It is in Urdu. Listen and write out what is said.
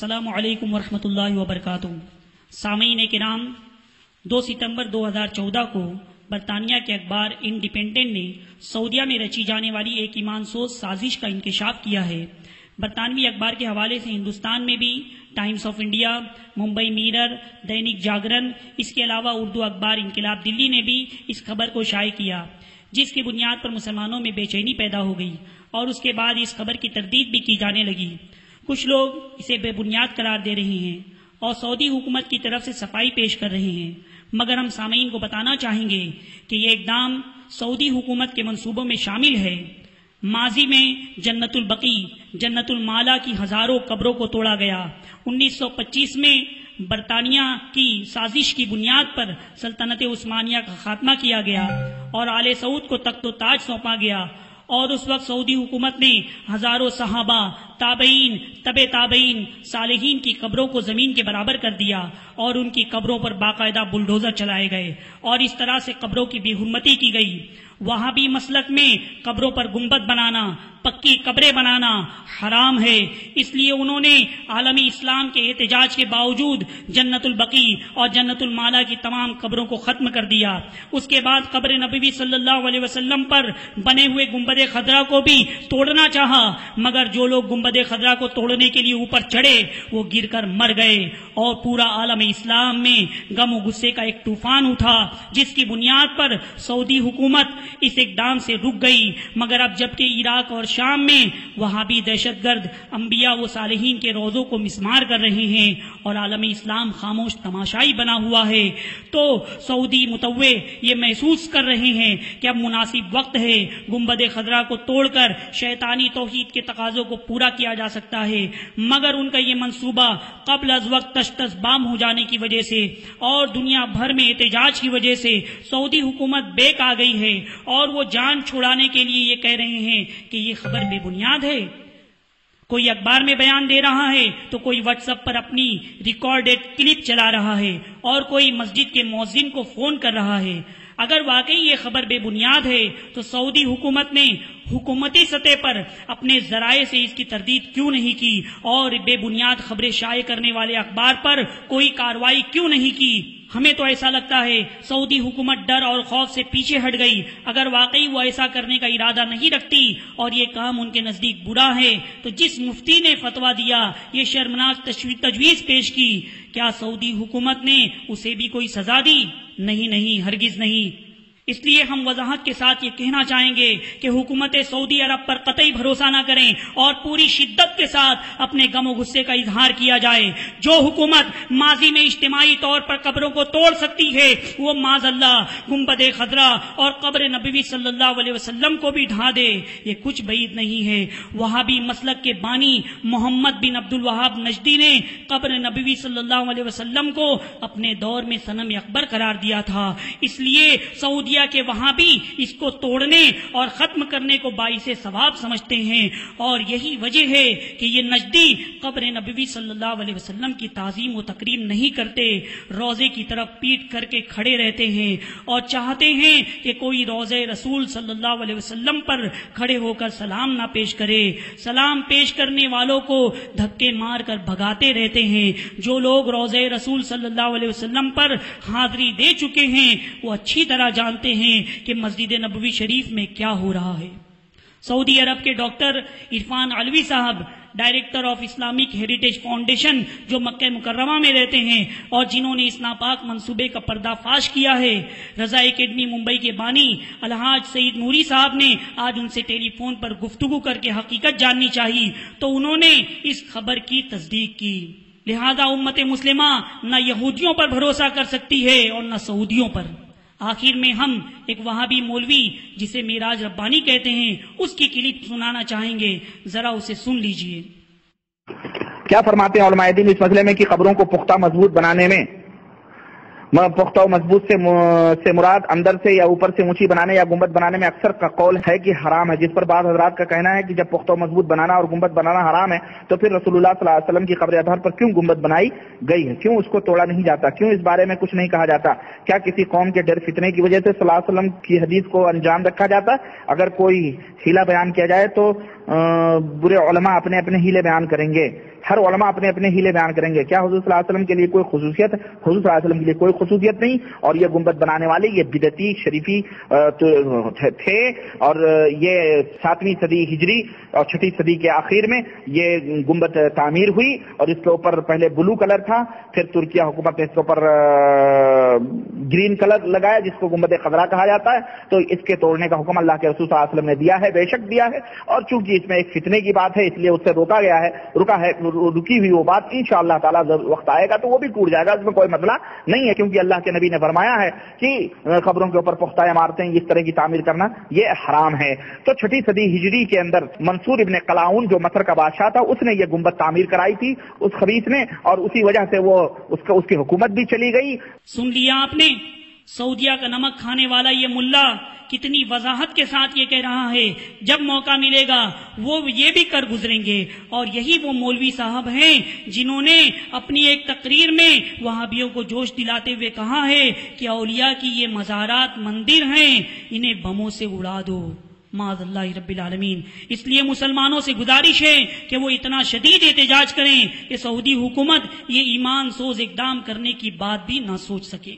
السلام علیکم ورحمۃ اللہ وبرکاتہ۔ سامعین کرام، 2 ستمبر 2014 کو برطانیہ کے اخبار انڈیپینڈنٹ نے سعودیہ میں رچی جانے والی ایک ایمان سوز سازش کا انکشاف کیا ہے۔ برطانوی اخبار کے حوالے سے ہندوستان میں بھی Times of India, Mumbai Mirror, Dainik Jagran, اس کے علاوہ اردو اخبار انقلاب دلی نے بھی اس خبر کو شائع کیا، جس کی بنیاد پر مسلمانوں میں بے چینی پیدا ہو گئی اور اس کے بعد اس خبر کی تردید بھی کی جانے لگی۔ کچھ لوگ اسے بے بنیاد قرار دے رہے ہیں اور سعودی حکومت کی طرف سے صفائی پیش کر رہے ہیں، مگر ہم سامعین کو بتانا چاہیں گے کہ یہ اقدام سعودی حکومت کے منصوبوں میں شامل ہے۔ ماضی میں جنت البقیع، جنت المالا کی ہزاروں قبروں کو توڑا گیا۔ 1925 میں برطانیہ کی سازش کی بنیاد پر سلطنت عثمانیہ کا خاتمہ کیا گیا اور آل سعود کو تخت و تاج سونپا گیا، اور اس وقت سعودی حکومت نے ہزاروں صحابہ، تابعین، تبع تابعین، صالحین کی قبروں کو زمین کے برابر کر دیا اور ان کی قبروں پر باقاعدہ بلڈوزر چلائے گئے اور اس طرح سے قبروں کی بے حرمتی کی گئی۔ وہاں بھی مسلک میں قبروں پر گنبد بنانا، پکی قبریں بنانا حرام ہے، اس لیے انہوں نے عالمی اسلام کے احتجاج کے باوجود جنت البقیع اور جنت المالا کی تمام قبروں کو ختم کر دیا۔ اس کے بعد قبر نبوی صلی اللہ علیہ وسلم پر بنے ہوئے گنبد خضرا کو بھی توڑنا چاہا، مگر جو لوگ گنبد خضرا کو توڑنے کے لیے اوپر چڑھے وہ گر کر مر گئے اور پورا عالم اسلام میں غم و غصے کا ایک طوفان اٹھا، جس کی بنیاد پر سعودی حکومت اس اقدام سے رک گئی۔ مگر اب جبکہ عراق اور شام میں وہاں بھی دہشت گرد انبیاء و صالحین کے روضوں کو مسمار کر رہے ہیں اور عالم اسلام خاموش تماشائی بنا ہوا ہے، تو سعودی متوع یہ محسوس کر رہے ہیں کہ اب مناسب وقت ہے، گنبد خضرا کو توڑ کر شیطانی توحید کے تقاضوں کو پورا کیا جا سکتا ہے، مگر ان کا یہ منصوبہ قبل از وقت تشتش بام ہو جانے کی وجہ سے اور دنیا بھر میں احتجاج کی وجہ سے سعودی حکومت بیک آ گئی ہے اور وہ جان چھڑانے کے لیے یہ کہہ رہے ہیں کہ یہ خبر بے بنیاد ہے۔ کوئی اخبار میں بیان دے رہا ہے تو کوئی واٹس ایپ پر اپنی ریکارڈڈ کلپ چلا رہا ہے اور کوئی مسجد کے مؤذن کو فون کر رہا ہے۔ اگر واقعی یہ خبر بے بنیاد ہے تو سعودی حکومت نے حکومتی سطح پر اپنے ذرائع سے اس کی تردید کیوں نہیں کی اور بے بنیاد خبریں شائع کرنے والے اخبار پر کوئی کارروائی کیوں نہیں کی؟ ہمیں تو ایسا لگتا ہے سعودی حکومت ڈر اور خوف سے پیچھے ہٹ گئی۔ اگر واقعی وہ ایسا کرنے کا ارادہ نہیں رکھتی اور یہ کام ان کے نزدیک برا ہے تو جس مفتی نے فتویٰ دیا، یہ شرمناک تجویز پیش کی، کیا سعودی حکومت نے اسے بھی کوئی سزا دی؟ نہیں، ہرگز نہیں۔ اس لیے ہم وضاحت کے ساتھ یہ کہنا چاہیں گے کہ حکومت سعودی عرب پر قطعی بھروسہ نہ کریں اور پوری شدت کے ساتھ اپنے غم و غصے کا اظہار کیا جائے۔ جو حکومت ماضی میں اجتماعی طور پر قبروں کو توڑ سکتی ہے وہ معاذ اللہ گنبد خضرا اور قبر نبوی صلی اللہ علیہ وسلم کو بھی ڈھا دے، یہ کچھ بعید نہیں ہے۔ وہاں بھی مسلک کے بانی محمد بن عبد الوہاب نجدی نے قبر نبوی صلی اللہ علیہ وسلم کو اپنے دور میں صنم اکبر قرار دیا تھا، اس لیے سعودیہ کہ وہاں بھی اس کو توڑنے اور ختم کرنے کو باعث ثواب سمجھتے ہیں، اور یہی وجہ ہے کہ یہ نجدی قبر نبوی صلی اللہ علیہ وسلم کی تعظیم و تکریم نہیں کرتے، روضے کی طرف پیٹ کر کے کھڑے رہتے ہیں اور چاہتے ہیں کہ کوئی روضے رسول صلی اللہ علیہ وسلم پر کھڑے ہو کر سلام نہ پیش کرے۔ سلام پیش کرنے والوں کو دھکے مار کر بھگاتے رہتے ہیں۔ جو لوگ روضے رسول صلی اللہ علیہ وسلم پر حاضری دے چکے ہیں وہ اچھی طرح جانتے ہیں کہ مسجد نبوی شریف میں کیا ہو رہا ہے۔ سعودی عرب کے ڈاکٹر عرفان علوی صاحب، director of Islamic heritage foundation, جو مکہ مکرمہ میں رہتے ہیں اور جنہوں نے اس ناپاک منصوبے کا پردہ فاش کیا ہے، رضا اکیڈمی ممبئی کے بانی الحاج سعید نوری صاحب نے آج ان سے ٹیلی فون پر گفتگو کر کے حقیقت جاننی چاہی تو انہوں نے اس خبر کی تصدیق کی۔ لہذا امت مسلمہ نہ یہودیوں پر بھروسہ کر سکتی ہے اور نہ سعودیوں پر۔ آخر میں ہم ایک وہابی مولوی جسے معراج ربانی کہتے ہیں اس کی کلپ سنانا چاہیں گے، ذرا اسے سن لیجئے۔ کیا فرماتے ہیں علماء دین اس مسئلے میں کہ قبروں کو پختہ مضبوط بنانے میں پختہ و مضبوط سے مراد اندر سے یا اوپر سے اونچی بنانے یا گنبد بنانے میں اکثر کا قول ہے کہ حرام ہے، جس پر بعض حضرات کا کہنا ہے کہ جب پختہ و مضبوط بنانا اور گنبد بنانا حرام ہے تو پھر رسول اللہ صلی اللہ علیہ وسلم کی قبر اطہر پر کیوں گنبد بنائی گئی ہے؟ کیوں اس کو توڑا نہیں جاتا؟ کیوں اس بارے میں کچھ نہیں کہا جاتا؟ کیا کسی قوم کے ڈر فتنے کی وجہ سے صلی اللہ علیہ وسلم کی حدیث کو انجام رکھا جاتا؟ اگر کوئی ہیلا بیان کیا جائے تو برے علماء اپنے اپنے ہیلے بیان کریں گے۔ ہر علماء اپنے اپنے ہیلے بیان کریں گے. کیا حضور صلی اللہ علیہ وسلم کے لیے کوئی خصوصیت؟ حضور صلی اللہ علیہ وسلم کے لیے کوئی خصوصیت نہیں. اور یہ گنبد بنانے والے یہ بدعتی شریفی تھے، اور یہ 7ویں صدی ہجری اور 6ٹھی صدی کے آخر میں یہ گنبد تعمیر ہوئی، اور اس کے اوپر پہلے بلو کلر تھا، پھر ترکیہ حکومت نے اس کے اوپر گرین کلر لگایا جس کو گنبد خضرا کہا جاتا ہے. تو اس کے توڑنے کا حکم اللہ کے رسول صلی اللہ علیہ وسلم نے دیا ہے، بے شک دیا ہے. اور چونکہ اس میں ایک فتنے کی بات ہے اس لیے اس سے رکی ہوئی وہ بات انشاءاللہ تعالیٰ وقت آئے گا تو وہ بھی ٹوٹ جائے گا، اس میں کوئی مسئلہ نہیں ہے، کیونکہ اللہ کے نبی نے فرمایا ہے کہ قبروں کے اوپر پختہ عمارتیں اس طرح کی تعمیر کرنا یہ حرام ہے. تو 6ٹھی صدی ہجری کے اندر منصور ابن قلاؤن جو مصر کا بادشاہ تھا اس نے یہ گنبد تعمیر کرائی تھی اس خبیث نے، اور اسی وجہ سے وہ اس کی حکومت بھی چلی گئی. سن لیا آپ نے، سعودیہ کا نمک کھانے والا یہ ملا کتنی وضاحت کے ساتھ یہ کہہ رہا ہے جب موقع ملے گا وہ یہ بھی کر گزریں گے. اور یہی وہ مولوی صاحب ہیں جنہوں نے اپنی ایک تقریر میں وہابیوں کو جوش دلاتے ہوئے کہا ہے کہ اولیاء کی یہ مزارات مندر ہیں، انہیں بموں سے اڑا دو، معاذ اللہ رب العالمین. اس لیے مسلمانوں سے گزارش ہے کہ وہ اتنا شدید احتجاج کریں کہ سعودی حکومت یہ ایمان سوز اقدام کرنے کی بات بھی نہ سوچ سکے.